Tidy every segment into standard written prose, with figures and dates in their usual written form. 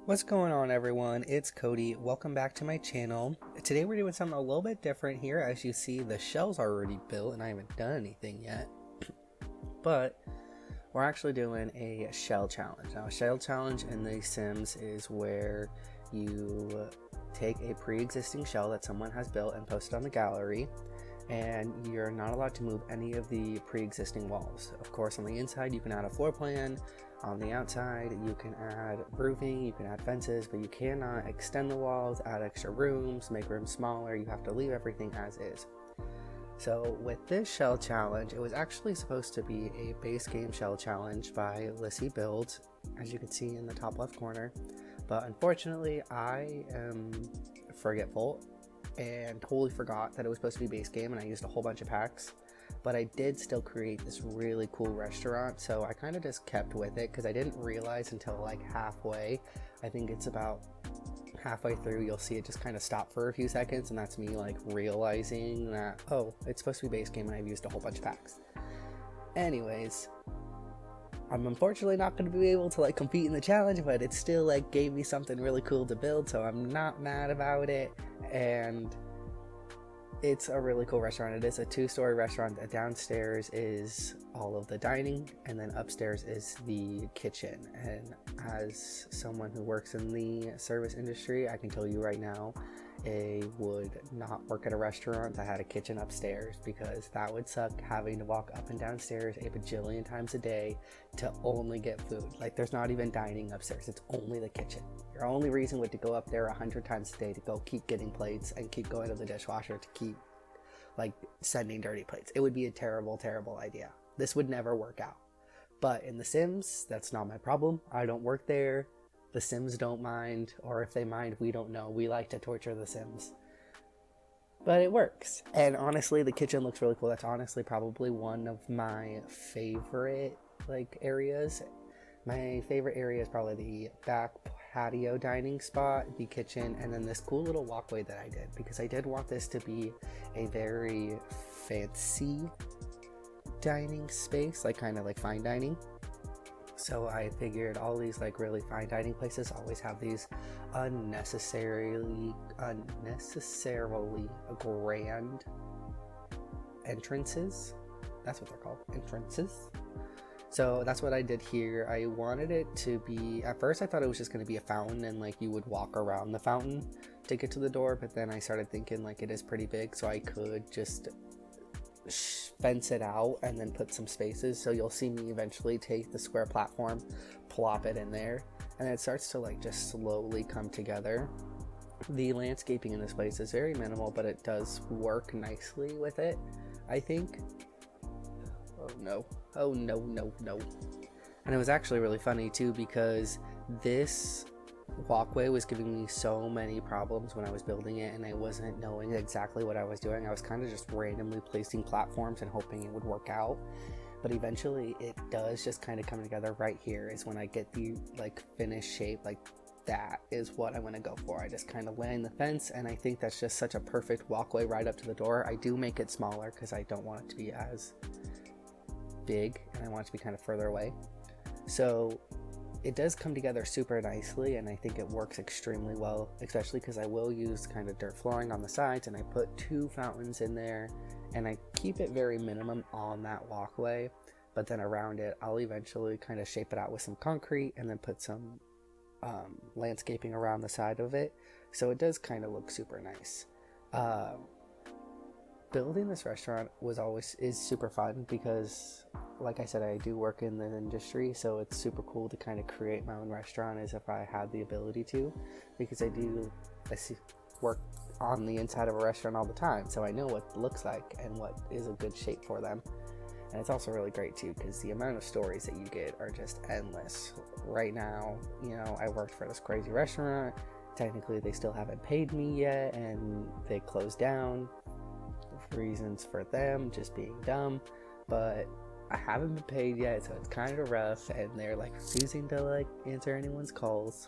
What's going on, everyone? It's Cody. Welcome back to my channel. Today we're doing something a little bit different here. As you see, the shell's already built and I haven't done anything yet. But we're actually doing a shell challenge. Now, a shell challenge in The Sims is where you take a pre-existing shell that someone has built and post it on the gallery, and you're not allowed to move any of the pre-existing walls. Of course, on the inside you can add a floor plan. On the outside you can add roofing, you can add fences, but you cannot extend the walls, add extra rooms, make rooms smaller. You have to leave everything as is. So with this shell challenge, it was actually supposed to be a base game shell challenge by Lissy Builds, as you can see in the top left corner, but unfortunately I am forgetful and totally forgot that it was supposed to be base game, and I used a whole bunch of packs. But I did still create this really cool restaurant, so I kind of just kept with it because I didn't realize until like halfway. I think it's about halfway through you'll see it just kind of stop for a few seconds, and that's me like realizing that, oh, it's supposed to be base game and I've used a whole bunch of packs. Anyways, I'm unfortunately not going to be able to like compete in the challenge, but it still like gave me something really cool to build, so I'm not mad about it. And it's a really cool restaurant. It is a two-story restaurant. Downstairs is all of the dining, and then upstairs is the kitchen. And as someone who works in the service industry, I can tell you right now, I would not work at a restaurant that had a kitchen upstairs, because that would suck, having to walk up and downstairs a bajillion times a day to only get food. Like, there's not even dining upstairs, it's only the kitchen. Your only reason would to go up there 100 times a day to go keep getting plates and keep going to the dishwasher to keep like sending dirty plates. It would be a terrible idea. This would never work out. But in The Sims, that's not my problem. I don't work there. The Sims don't mind, or if they mind, we don't know. We like to torture the Sims. But it works. And honestly, the kitchen looks really cool. That's honestly probably one of my favorite like areas. My favorite area is probably the back patio dining spot, the kitchen, and then this cool little walkway that I did, because I did want this to be a very fancy dining space, like kind of like fine dining. So I figured all these like really fine dining places always have these unnecessarily grand entrances. That's what they're called, entrances. So that's what I did here. I wanted it to be, at first I thought it was just going to be a fountain and like you would walk around the fountain to get to the door, but then I started thinking like it is pretty big, so I could just fence it out and then put some spaces. So you'll see me eventually take the square platform, plop it in there, and it starts to like just slowly come together. The landscaping in this place is very minimal, but it does work nicely with it, I think. Oh no. Oh no, no, no. And it was actually really funny too, because this walkway was giving me so many problems when I was building it, and I wasn't knowing exactly what I was doing. I was kind of just randomly placing platforms and hoping it would work out. But eventually it does just kind of come together. Right here is when I get the like finished shape, like that is what I want to go for. I just kind of lay in the fence, and I think that's just such a perfect walkway right up to the door. I do make it smaller because I don't want it to be as big, and I want it to be kind of further away. So it does come together super nicely, and I think it works extremely well, especially because I will use kind of dirt flooring on the sides, and I put 2 fountains in there, and I keep it very minimum on that walkway, but then around it I'll eventually kind of shape it out with some concrete and then put some landscaping around the side of it, so it does kind of look super nice. Building this restaurant is super fun because, like I said, I do work in the industry, so it's super cool to kind of create my own restaurant as if I had the ability to, because I work on the inside of a restaurant all the time, so I know what it looks like and what is a good shape for them. And it's also really great too, because the amount of stories that you get are just endless. Right now, you know, I worked for this crazy restaurant. Technically they still haven't paid me yet, and they closed down. Reasons for them just being dumb, but I haven't been paid yet, so it's kind of rough, and they're like refusing to like answer anyone's calls.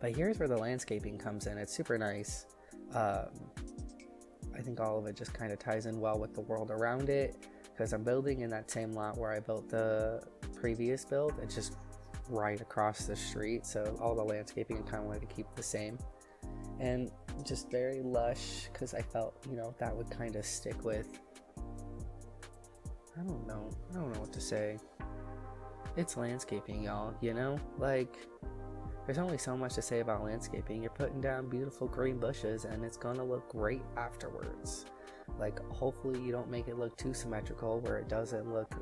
But here's where the landscaping comes in. It's super nice. I think all of it just kind of ties in well with the world around it, because I'm building in that same lot where I built the previous build. It's just right across the street, so all the landscaping I kind of wanted to keep the same. And just very lush, because I felt, you know, that would kind of stick with, I don't know what to say. It's landscaping, y'all, you know? Like, there's only so much to say about landscaping. You're putting down beautiful green bushes and it's gonna look great afterwards. Like, hopefully you don't make it look too symmetrical where it doesn't look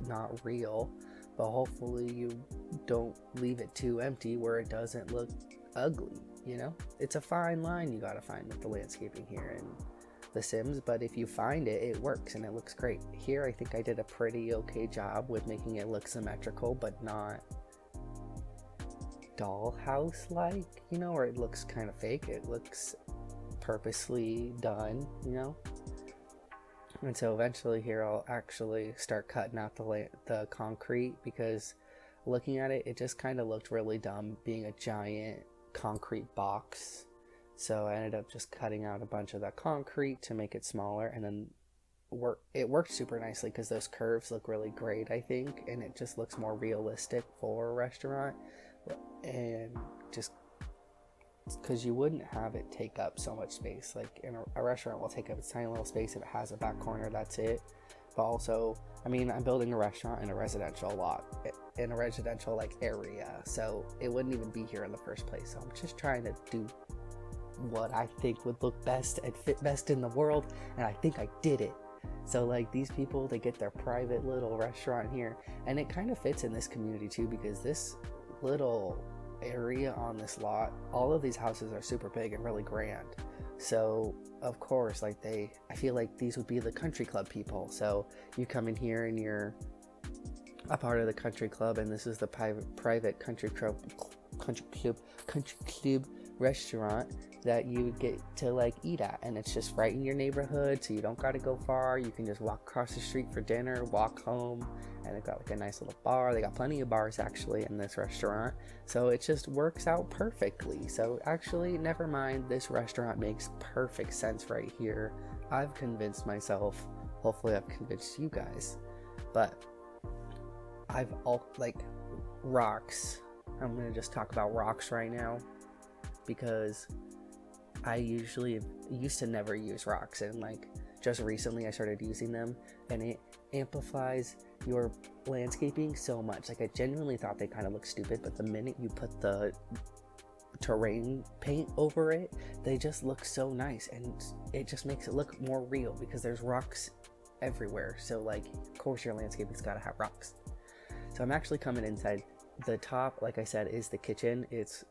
not real, but hopefully you don't leave it too empty where it doesn't look ugly, you know? It's a fine line you gotta find with the landscaping here in The Sims, but if you find it, it works and it looks great. Here I think I did a pretty okay job with making it look symmetrical, but not dollhouse like, you know, or it looks kind of fake. It looks purposely done, you know. And so eventually here I'll actually start cutting out the concrete, because looking at it, it just kind of looked really dumb being a giant concrete box. So I ended up just cutting out a bunch of that concrete to make it smaller, and then it worked super nicely because those curves look really great, I think, and it just looks more realistic for a restaurant. And just because you wouldn't have it take up so much space. Like, in a restaurant will take up a tiny little space if it has a back corner, that's it. But also, I mean, I'm building a restaurant in a residential lot, in a residential like area, so it wouldn't even be here in the first place. So I'm just trying to do what I think would look best and fit best in the world, and I think I did it. So like, these people, they get their private little restaurant here, and it kind of fits in this community too, because this little area on this lot, all of these houses are super big and really grand. So of course, like, I feel like these would be the country club people. So you come in here and you're a part of the country club, and this is the private country club restaurant that you get to like eat at, and it's just right in your neighborhood, so you don't got to go far. You can just walk across the street for dinner, walk home, and they've got like a nice little bar. They got plenty of bars actually in this restaurant, so it just works out perfectly. So actually, never mind, this restaurant makes perfect sense right here. I've convinced myself, hopefully I've convinced you guys. But rocks, I'm gonna just talk about rocks right now, because I used to never use rocks, and like just recently I started using them, and it amplifies your landscaping so much. Like, I genuinely thought they kind of look stupid, but the minute you put the terrain paint over it, they just look so nice, and it just makes it look more real because there's rocks everywhere. So like, of course your landscaping's gotta have rocks. So I'm actually coming inside. The top, like I said, is the kitchen. It's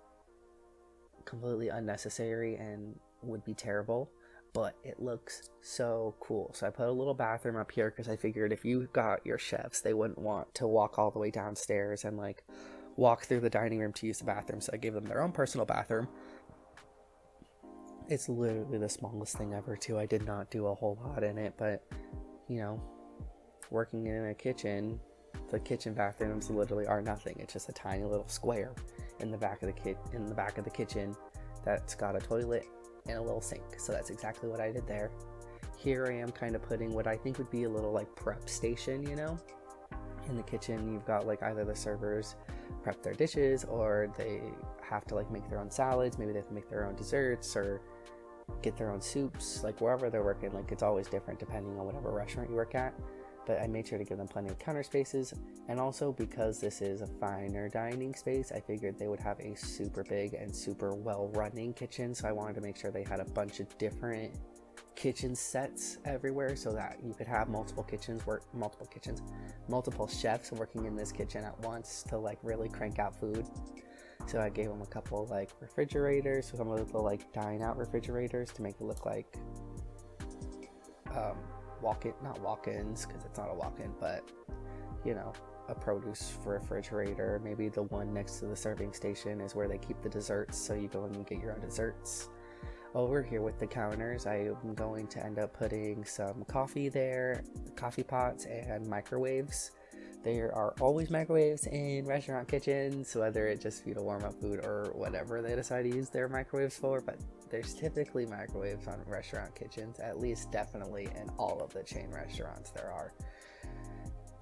completely unnecessary and would be terrible, but it looks so cool. So I put a little bathroom up here because I figured if you got your chefs, they wouldn't want to walk all the way downstairs and like walk through the dining room to use the bathroom. So I gave them their own personal bathroom. It's literally the smallest thing ever too. I did not do a whole lot in it, but you know, working in a kitchen, the kitchen bathrooms literally are nothing. It's just a tiny little square in the back of the kitchen that's got a toilet and a little sink. So that's exactly what I did there. Here I am kind of putting what I think would be a little like prep station, you know. In the kitchen you've got like either the servers prep their dishes, or they have to like make their own salads, maybe they have to make their own desserts or get their own soups, like wherever they're working. Like, it's always different depending on whatever restaurant you work at. But I made sure to give them plenty of counter spaces, and also because this is a finer dining space, I figured they would have a super big and super well running kitchen. So I wanted to make sure they had a bunch of different kitchen sets everywhere, so that you could have multiple chefs working in this kitchen at once to like really crank out food. So I gave them a couple like refrigerators, so some of the like dine out refrigerators to make it look like not walk-ins, because it's not a walk-in, but you know, a produce refrigerator. Maybe the one next to the serving station is where they keep the desserts, so you go and you get your own desserts. Over here with the counters, I'm going to end up putting some coffee there, coffee pots, and microwaves. There are always microwaves in restaurant kitchens, whether it just be to warm up food or whatever they decide to use their microwaves for, but there's typically microwaves on restaurant kitchens, at least definitely in all of the chain restaurants there are.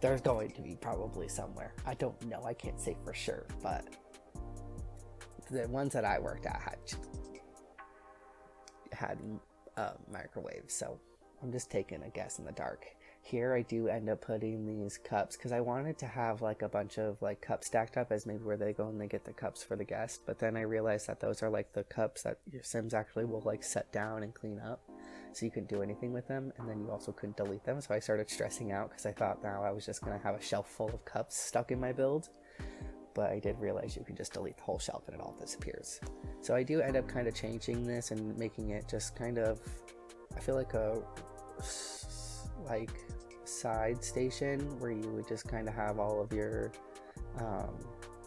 there's going to be probably somewhere. I don't know, I can't say for sure, but the ones that I worked at had microwaves, so I'm just taking a guess in the dark. Here I do end up putting these cups because I wanted to have like a bunch of like cups stacked up as maybe where they go and they get the cups for the guest, but then I realized that those are like the cups that your Sims actually will like set down and clean up, so you couldn't do anything with them, and then you also couldn't delete them. So I started stressing out because I thought now I was just gonna have a shelf full of cups stuck in my build, but I did realize you can just delete the whole shelf and it all disappears. So I do end up kind of changing this and making it just kind of, I feel like a side station where you would just kind of have all of your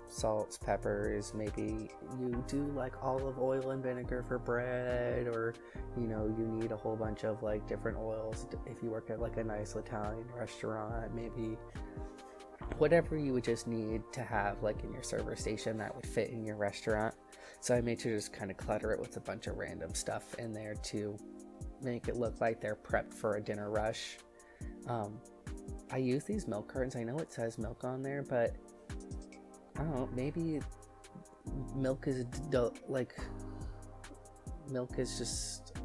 salts, peppers, maybe you do like olive oil and vinegar for bread, or you know, you need a whole bunch of like different oils if you work at like a nice Italian restaurant, maybe whatever you would just need to have like in your server station that would fit in your restaurant. So I made sure to just kind of clutter it with a bunch of random stuff in there to make it look like they're prepped for a dinner rush. I use these milk cartons. I know it says milk on there, but I don't know, maybe milk is just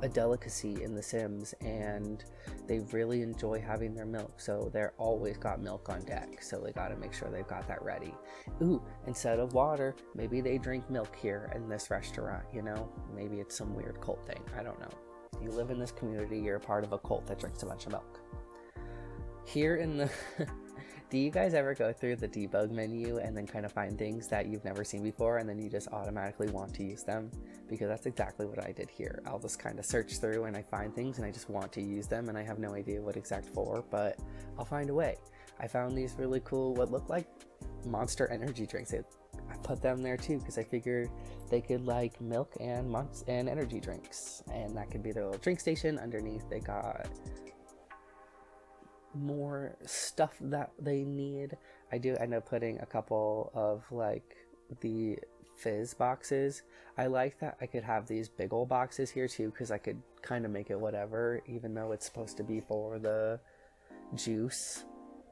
a delicacy in The Sims, and they really enjoy having their milk, so they're always got milk on deck, so they got to make sure they've got that ready. Ooh, instead of water, maybe they drink milk here in this restaurant, you know? Maybe it's some weird cult thing, I don't know. You live in this community, you're a part of a cult that drinks a bunch of milk. Here in the do you guys ever go through the debug menu and then kind of find things that you've never seen before and then you just automatically want to use them? Because that's exactly what I did here. I'll just kind of search through and I find things and I just want to use them, and I have no idea what exact for, but I'll find a way. I found these really cool, what look like Monster energy drinks. I put them there too because I figured they could like milk and energy drinks, and that could be their little drink station. Underneath they got more stuff that they need. I do end up putting a couple of like the fizz boxes. I like that I could have these big old boxes here too, because I could kind of make it whatever, even though it's supposed to be for the juice.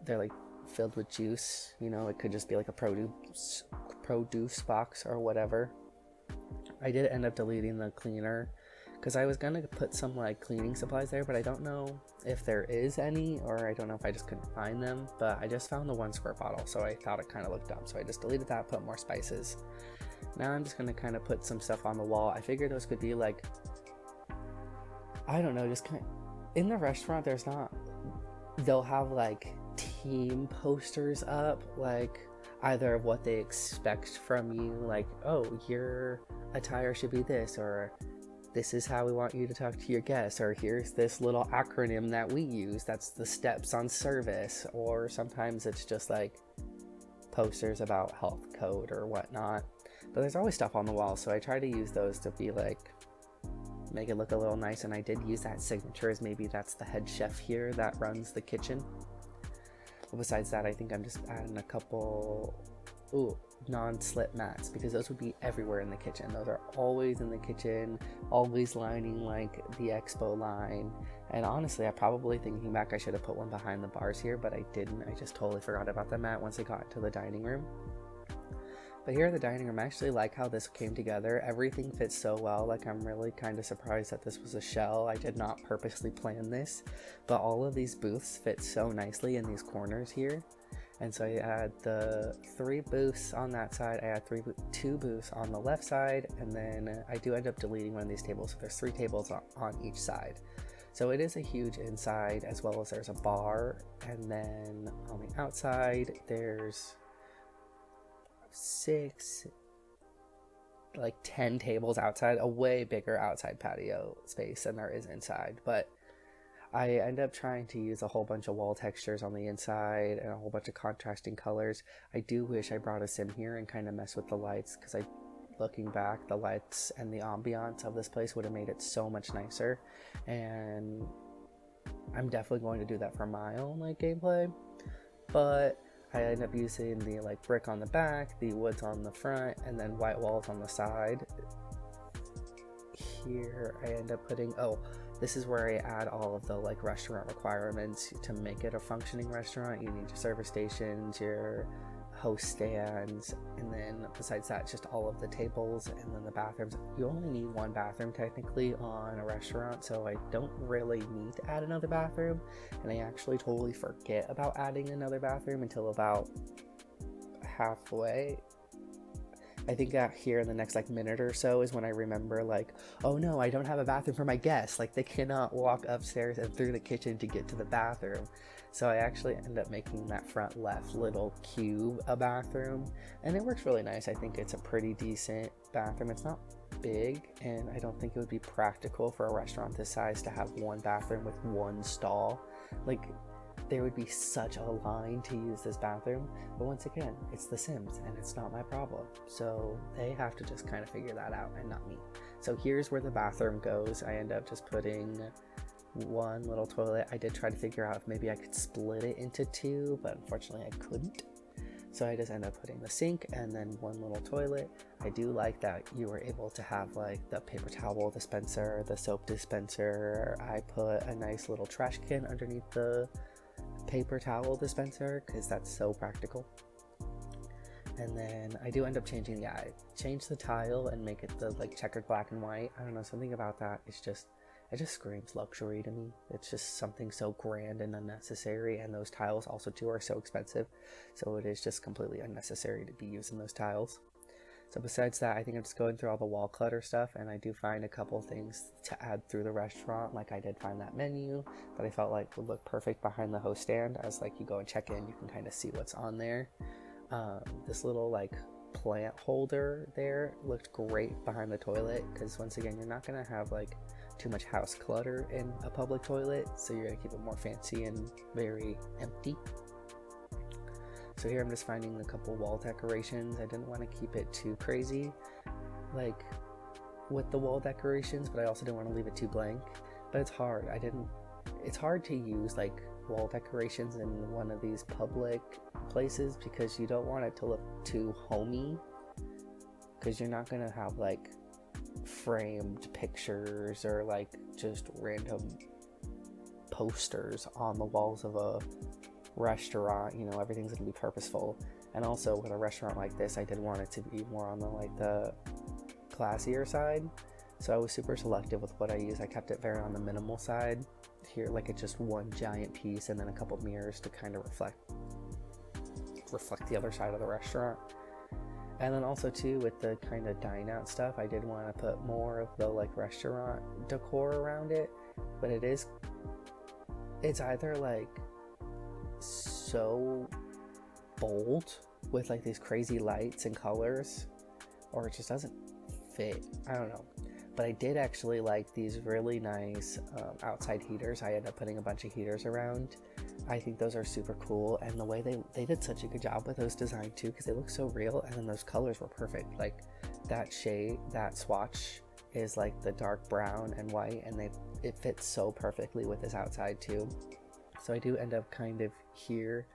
They're like filled with juice, you know, it could just be like a produce box or whatever. I did end up deleting the cleaner because I was gonna put some like cleaning supplies there, but I don't know if there is any, or I don't know if I just couldn't find them, but I just found the 1 squirt bottle, so I thought it kind of looked dumb, so I just deleted that, put more spices. Now I'm just gonna kind of put some stuff on the wall. I figured those could be like, I don't know, just kind of, in the restaurant there's not, they'll have like team posters up, like either of what they expect from you, like, oh, your attire should be this, or this is how we want you to talk to your guests, or here's this little acronym that we use, that's the steps on service, or sometimes it's just like posters about health code or whatnot. But there's always stuff on the wall, so I try to use those to be like, make it look a little nice, and I did use that signature as maybe that's the head chef here that runs the kitchen. But besides that, I think I'm just adding a couple non-slip mats, because those would be everywhere in the kitchen. Those are always in the kitchen, always lining like the expo line. And honestly, I probably, thinking back, I should have put one behind the bars here, but I didn't. I just totally forgot about the mat once I got into the dining room. But here in the dining room, I actually like how this came together. Everything fits so well. Like, I'm really kind of surprised that this was a shell. I did not purposely plan this, but all of these booths fit so nicely in these corners here. And so I add the 3 booths on that side, I add 2 booths on the left side, and then I do end up deleting one of these tables, so there's 3 tables on each side. So it is a huge inside, as well as there's a bar, and then on the outside there's 10 tables outside, a way bigger outside patio space than there is inside. But I end up trying to use a whole bunch of wall textures on the inside and a whole bunch of contrasting colors. I do wish I brought a sim here and kind of mess with the lights, because looking back, the lights and the ambiance of this place would have made it so much nicer, and I'm definitely going to do that for my own like gameplay. But I end up using the like brick on the back, the woods on the front, and then white walls on the side. Here I end up putting, this is where I add all of the like restaurant requirements to make it a functioning restaurant. You need your server stations, your host stands, and then besides that, just all of the tables, and then the bathrooms. You only need one bathroom technically on a restaurant, so I don't really need to add another bathroom, and I actually totally forget about adding another bathroom until about halfway. I think out here in the next like minute or so is when I remember like, oh no, I don't have a bathroom for my guests. Like they cannot walk upstairs and through the kitchen to get to the bathroom. So I actually end up making that front left little cube a bathroom, and it works really nice. I think it's a pretty decent bathroom. It's not big, and I don't think it would be practical for a restaurant this size to have one bathroom with one stall. Like there would be such a line to use this bathroom, but once again, it's The Sims and it's not my problem, so they have to just kind of figure that out and not me. So here's where the bathroom goes. I end up just putting one little toilet. I did try to figure out if maybe I could split it into two, but unfortunately I couldn't, so I just end up putting the sink and then one little toilet. I do like that you were able to have like the paper towel dispenser, the soap dispenser. I put a nice little trash can underneath the paper towel dispenser because that's so practical. And then I do end up changing, I change the tile and make it the like checkered black and white. I don't know, something about that, it just screams luxury to me. It's just something so grand and unnecessary, and those tiles also too are so expensive, so it is just completely unnecessary to be using those tiles. So besides that, I think I'm just going through all the wall clutter stuff, and I do find a couple things to add through the restaurant. Like I did find that menu that I felt like would look perfect behind the host stand, as like you go and check in, you can kind of see what's on there. This little like plant holder there looked great behind the toilet, because once again, you're not gonna have like too much house clutter in a public toilet, so you're gonna keep it more fancy and very empty. So here I'm just finding a couple wall decorations. I didn't want to keep it too crazy like with the wall decorations, but I also didn't want to leave it too blank. But it's hard. It's hard to use like wall decorations in one of these public places because you don't want it to look too homey, because you're not gonna have like framed pictures or like just random posters on the walls of a restaurant. You know, everything's gonna be purposeful. And also with a restaurant like this, I did want it to be more on the like the classier side, so I was super selective with what I use. I kept it very on the minimal side here, like it's just one giant piece and then a couple mirrors to kind of reflect the other side of the restaurant. And then also too, with the kind of dine out stuff, I did want to put more of the like restaurant decor around it, but it's either like so bold with like these crazy lights and colors, or it just doesn't fit. I don't know. But I did actually like these really nice outside heaters. I ended up putting a bunch of heaters around. I think those are super cool, and the way they did such a good job with those designs too, because they look so real, and then those colors were perfect. Like that shade, that swatch is like the dark brown and white, and it fits so perfectly with this outside too. So I do end up kind of here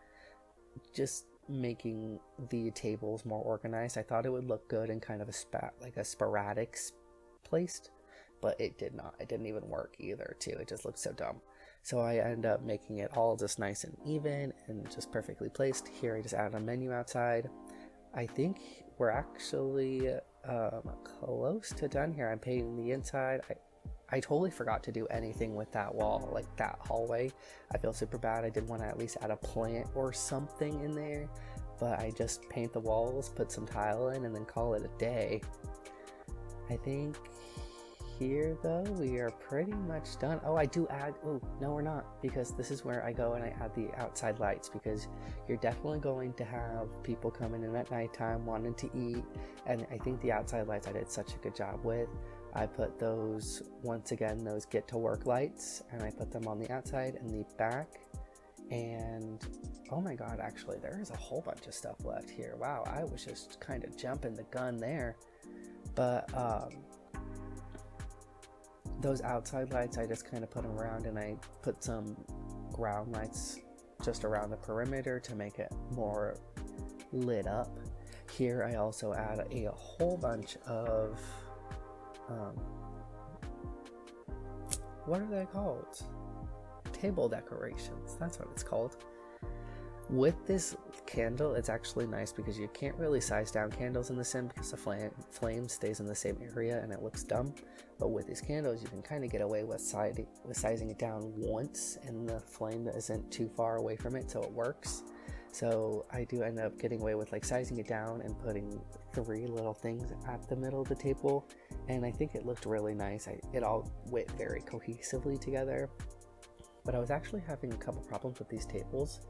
just making the tables more organized. I thought it would look good in kind of a sporadic placed, but it did not. It didn't even work either too. It just looked so dumb. So I end up making it all just nice and even and just perfectly placed. Here I just added a menu outside. I think we're actually close to done here. I'm painting the inside. I totally forgot to do anything with that wall, like that hallway. I feel super bad. I did want to at least add a plant or something in there, but I just paint the walls, put some tile in, and then call it a day. I think here though we are pretty much done. Oh, I do add, oh no we're not, because this is where I go and I add the outside lights, because you're definitely going to have people coming in at nighttime wanting to eat, and I think the outside lights I did such a good job with. I put those, once again, those get to work lights, and I put them on the outside and the back. And oh my god, actually there is a whole bunch of stuff left here. Wow, I was just kind of jumping the gun there. But those outside lights, I just kind of put them around, and I put some ground lights just around the perimeter to make it more lit up. Here I also add a whole bunch of what are they called? Table decorations, that's what it's called. With this candle, it's actually nice because you can't really size down candles in the sim because the flame stays in the same area and it looks dumb. But with these candles, you can kind of get away with sizing it down once, and the flame isn't too far away from it, so it works. So I do end up getting away with like sizing it down and putting 3 little things at the middle of the table, and I think it looked really nice. It all went very cohesively together. But I was actually having a couple problems with these tables,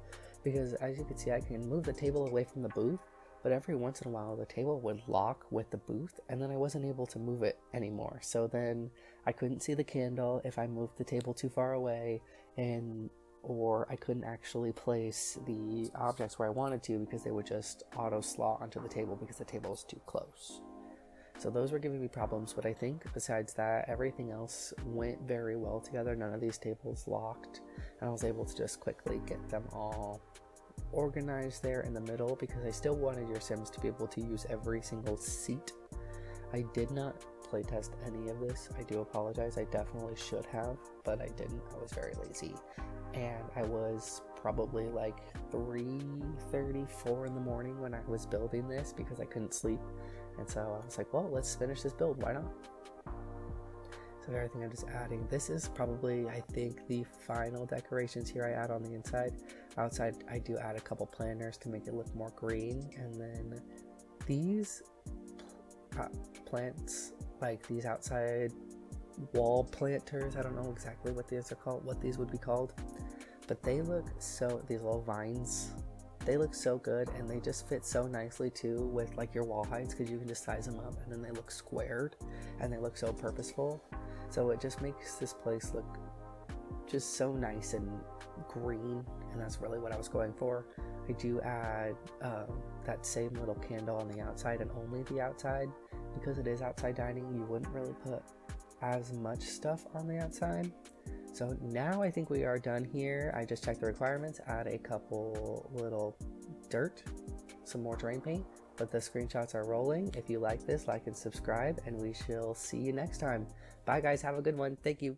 because as you can see, I can move the table away from the booth, but every once in a while the table would lock with the booth, and then I wasn't able to move it anymore. So then I couldn't see the candle if I moved the table too far away, or I couldn't actually place the objects where I wanted to because they would just auto slot onto the table because the table is too close. So those were giving me problems, but I think besides that, everything else went very well together. None of these tables locked, and I was able to just quickly get them all organized there in the middle because I still wanted your Sims to be able to use every single seat. I did not playtest any of this. I do apologize. I definitely should have, but I didn't. I was very lazy, and I was probably like 3:34 in the morning when I was building this because I couldn't sleep. And so I was like, well, let's finish this build, why not? So everything I'm just adding, this is probably, I think, the final decorations here I add on the inside. Outside, I do add a couple planters to make it look more green. And then these plants, like these outside wall planters, I don't know exactly what these are called, what these would be called, but they look so, these little vines, they look so good, and they just fit so nicely too with like your wall heights, because you can just size them up and then they look squared and they look so purposeful. So it just makes this place look just so nice and green, and that's really what I was going for. I do add that same little candle on the outside, and only the outside, because it is outside dining. You wouldn't really put as much stuff on the outside. So now I think we are done here. I just checked the requirements, add a couple little dirt, some more terrain paint, but the screenshots are rolling. If you like this, like and subscribe, and we shall see you next time. Bye guys, have a good one. Thank you.